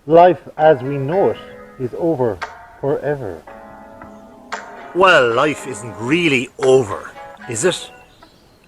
Life as we know it is over forever. Well, life isn't really over, is it?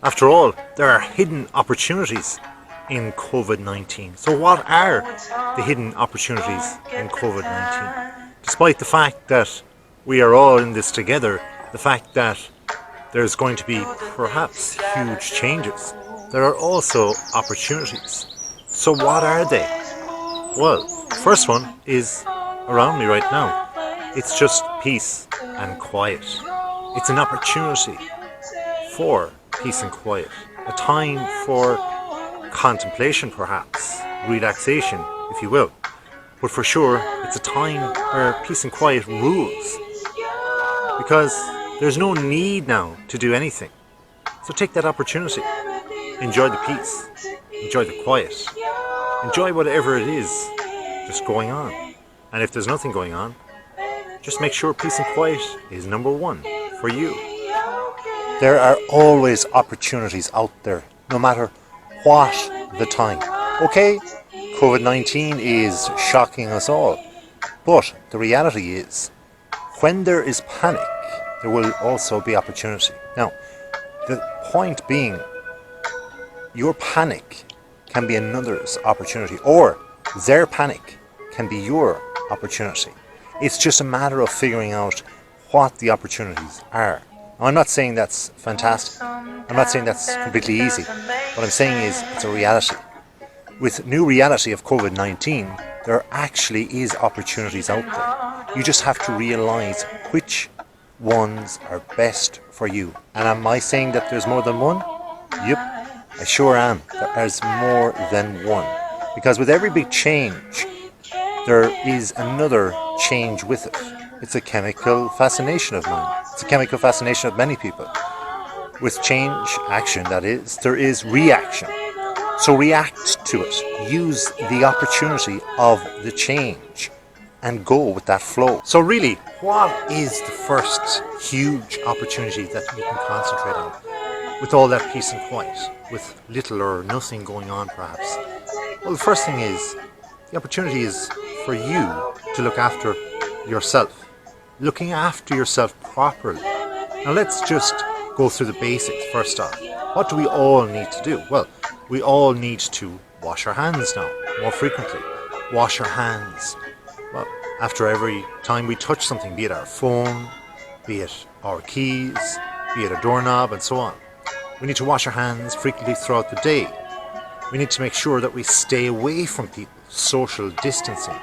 After all, there are hidden opportunities in COVID-19. So what are the hidden opportunities in COVID-19? Despite the fact that we are all in this together, the fact that there's going to be perhaps huge changes, there are also opportunities. So what are they? Well, first one is around me right now. It's just peace and quiet. It's an opportunity for peace and quiet. A time for contemplation perhaps, relaxation if you will. But for sure, it's a time where peace and quiet rules. Because there's no need now to do anything. So take that opportunity. Enjoy the peace. Enjoy the quiet. Enjoy whatever it is just going on. And if there's nothing going on, just make sure peace and quiet is number one for you. There are always opportunities out there, no matter what the time. Okay, COVID-19 is shocking us all. But the reality is, when there is panic, there will also be opportunity. Now, the point being, your panic can be another's opportunity, or their panic can be your opportunity. It's just a matter of figuring out what the opportunities are. Now, I'm not saying that's fantastic. I'm not saying that's completely easy. What I'm saying is it's a reality. With new reality of COVID-19, there actually is opportunities out there. You just have to realize which ones are best for you. And am I saying that there's more than one? Yep, I sure am. There is more than one. Because with every big change, there is another change with it. It's a chemical fascination of mine. It's a chemical fascination of many people. With change, action that is, there is reaction. So react to it. Use the opportunity of the change and go with that flow. So really, what is the first huge opportunity that you can concentrate on? With all that peace and quiet, with little or nothing going on perhaps. Well, the first thing is, the opportunity is for you to look after yourself. Looking after yourself properly. Now let's just go through the basics first off. What do we all need to do? Well, we all need to wash our hands now, more frequently. Wash our hands. Well, after every time we touch something, be it our phone, be it our keys, be it a doorknob, and so on. We need to wash our hands frequently throughout the day. We need to make sure that we stay away from people, social distancing.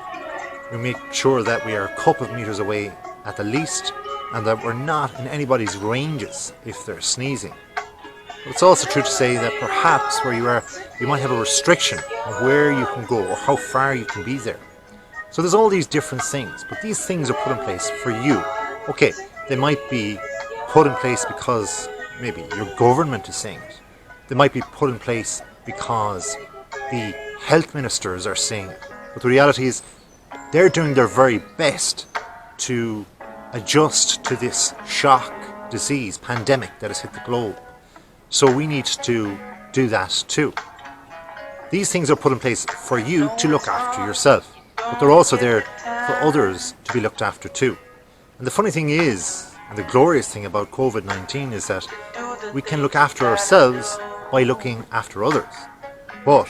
We make sure that we are a couple of meters away at the least, and that we're not in anybody's ranges if they're sneezing. But it's also true to say that perhaps where you are, you might have a restriction on where you can go or how far you can be there. So there's all these different things, but these things are put in place for you. Okay, they might be put in place because maybe your government is saying it. They might be put in place because the health ministers are saying it. But the reality is, they're doing their very best to adjust to this shock disease, pandemic that has hit the globe. So we need to do that too. These things are put in place for you to look after yourself, but they're also there for others to be looked after too. And the funny thing is, and the glorious thing about COVID-19 is that we can look after ourselves by looking after others. But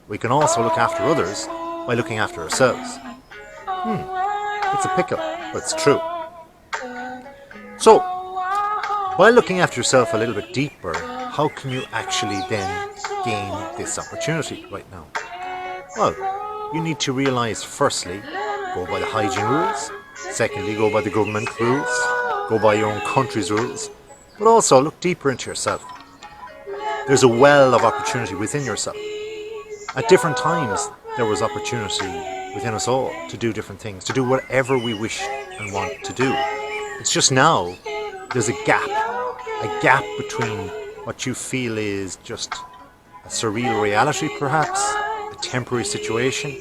we can also look after others by looking after ourselves. It's a pickle, but it's true. So, by looking after yourself a little bit deeper, how can you actually then gain this opportunity right now? Well, you need to realize firstly, go by the hygiene rules. Secondly, go by the government rules. Go by your own country's rules. But also look deeper into yourself. There's a well of opportunity within yourself. At different times, there was opportunity within us all to do different things, to do whatever we wish and want to do. It's just now, there's a gap between what you feel is just a surreal reality perhaps, a temporary situation,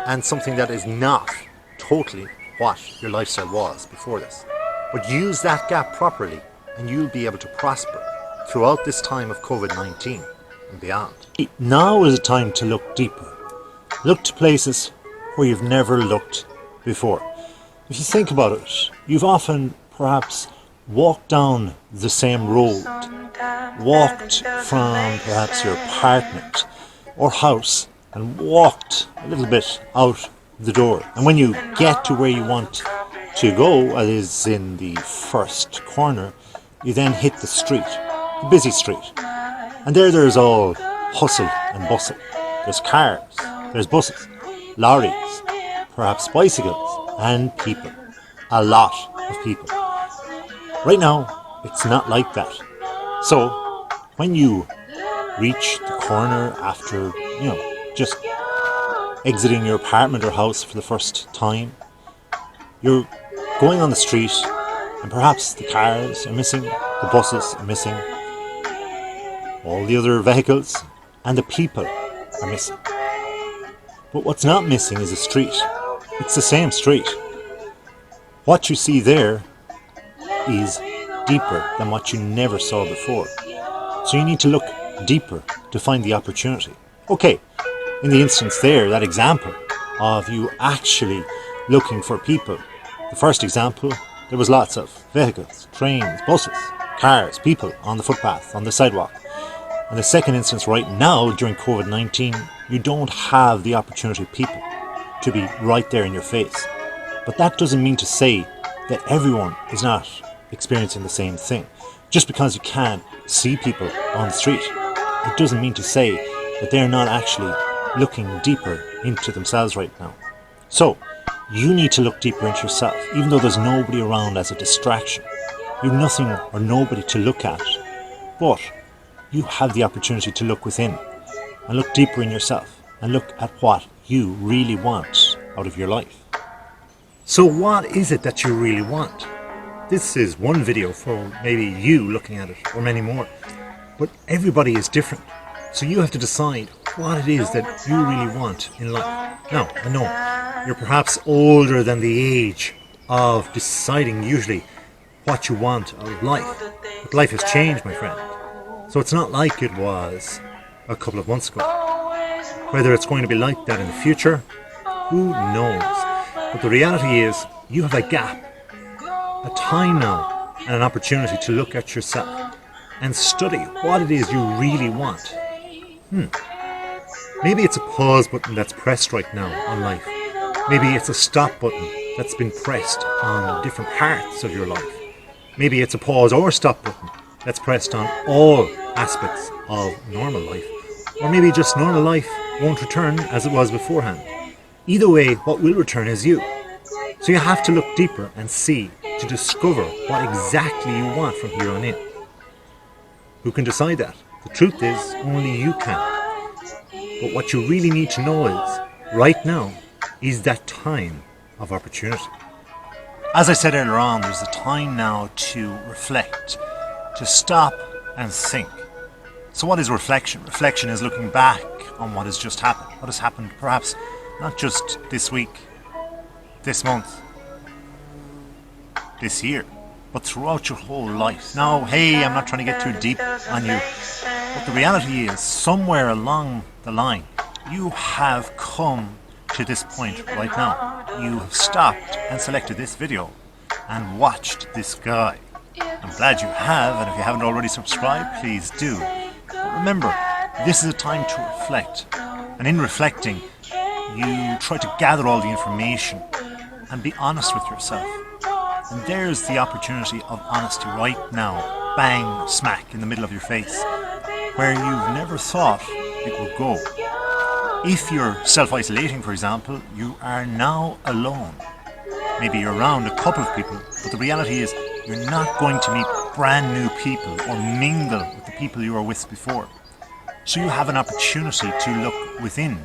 and something that is not totally what your lifestyle was before this. But use that gap properly and you'll be able to prosper throughout this time of COVID-19 and beyond. Now is a time to look deeper. Look to places where you've never looked before. If you think about it, you've often perhaps walked down the same road, walked from perhaps your apartment or house and walked a little bit out the door. And when you get to where you want to go, as is in the first corner, you then hit the street, the busy street. And there's all hustle and bustle. There's cars, there's buses, lorries, perhaps bicycles, and people. A lot of people. Right now, it's not like that. So, when you reach the corner after, just exiting your apartment or house for the first time, you're going on the street and perhaps the cars are missing, the buses are missing, all the other vehicles and the people are missing. But what's not missing is a street. It's the same street. What you see there is deeper than what you never saw before. So you need to look deeper to find the opportunity. Okay, in the instance there, that example of you actually looking for people, the first example, there was lots of vehicles, trains, buses, cars, people on the footpath, on the sidewalk. And the second instance right now, during COVID-19, you don't have the opportunity of people to be right there in your face. But that doesn't mean to say that everyone is not experiencing the same thing. Just because you can't see people on the street, it doesn't mean to say that they're not actually looking deeper into themselves right now. So, you need to look deeper into yourself, even though there's nobody around as a distraction. You've nothing or nobody to look at, but you have the opportunity to look within and look deeper in yourself and look at what you really want out of your life. So what is it that you really want? This is one video for maybe you looking at it, or many more. But everybody is different. So you have to decide what it is that you really want in life. Now, I know you're perhaps older than the age of deciding usually what you want out of life. But life has changed, my friend. So it's not like it was a couple of months ago. Whether it's going to be like that in the future, who knows? But the reality is, you have a gap, a time now, and an opportunity to look at yourself and study what it is you really want. Maybe it's a pause button that's pressed right now on life. Maybe it's a stop button that's been pressed on different parts of your life. Maybe it's a pause or stop button that's pressed on all aspects of normal life. Or maybe just normal life won't return as it was beforehand. Either way, what will return is you. So you have to look deeper and see to discover what exactly you want from here on in. Who can decide that? The truth is, only you can. But what you really need to know is, right now, is that time of opportunity. As I said earlier on, there's a time now to reflect, to stop and think. So what is reflection? Reflection is looking back on what has just happened. What has happened perhaps not just this week, this month, this year, but throughout your whole life. Now, hey, I'm not trying to get too deep on you, but the reality is, somewhere along the line, you have come to this point right now. You have stopped and selected this video and watched this guy. I'm glad you have, and if you haven't already subscribed, please do. But remember, this is a time to reflect, and in reflecting, you try to gather all the information and be honest with yourself. And there's the opportunity of honesty right now, bang, smack in the middle of your face, where you've never thought it would go. If you're self-isolating, for example, you are now alone. Maybe you're around a couple of people, but the reality is you're not going to meet brand new people or mingle with the people you were with before. So you have an opportunity to look within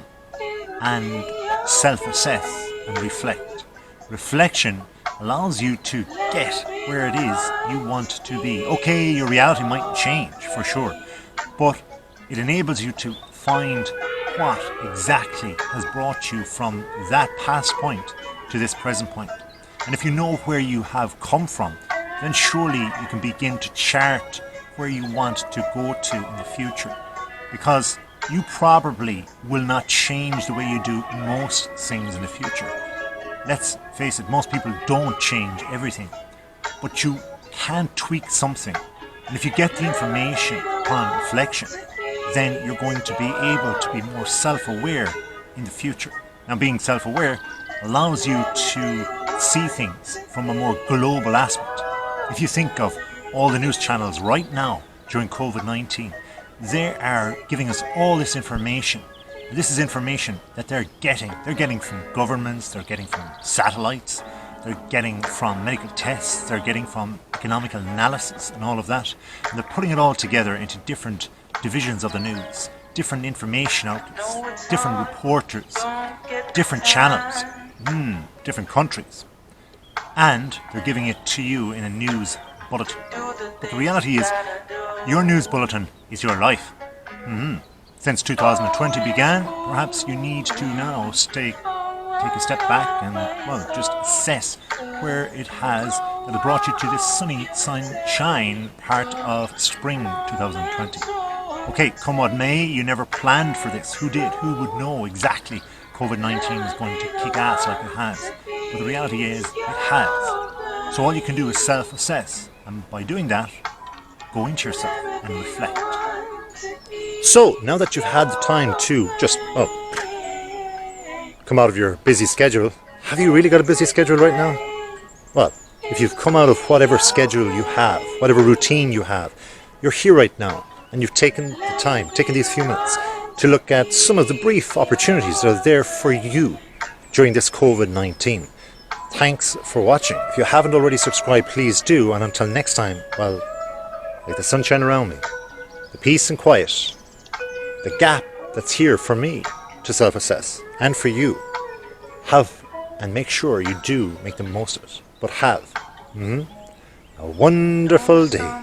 and self-assess and reflect. Reflection allows you to get where it is you want to be. Okay, your reality might change for sure, but it enables you to find what exactly has brought you from that past point to this present point. And if you know where you have come from, then surely you can begin to chart where you want to go to in the future. Because you probably will not change the way you do most things in the future. Let's face it, most people don't change everything, but you can tweak something. And if you get the information upon reflection, then you're going to be able to be more self-aware in the future. Now, being self-aware allows you to see things from a more global aspect. If you think of all the news channels right now during COVID-19, they are giving us all this information. This is information that they're getting. They're getting from governments, they're getting from satellites, they're getting from medical tests, they're getting from economic analysis and all of that. And they're putting it all together into different divisions of the news, different information outlets, different reporters, different channels, different countries. And they're giving it to you in a news bulletin. But the reality is, your news bulletin is your life. Since 2020 began, perhaps you need to now take a step back and, well, just assess where it has brought you to this sunny sunshine part of spring 2020. Okay, come what may, you never planned for this. Who did? Who would know exactly COVID-19 was going to kick ass like it has? But the reality is, it has. So all you can do is self-assess. And by doing that, go into yourself and reflect. So, now that you've had the time to just, come out of your busy schedule, have you really got a busy schedule right now? Well, if you've come out of whatever schedule you have, whatever routine you have, you're here right now, and you've taken the time, taken these few minutes to look at some of the brief opportunities that are there for you during this COVID-19. Thanks for watching. If you haven't already subscribed, please do. And until next time, well, like the sunshine around me, the peace and quiet, the gap that's here for me to self-assess and for you, have and make sure you do make the most of it. But have a wonderful day.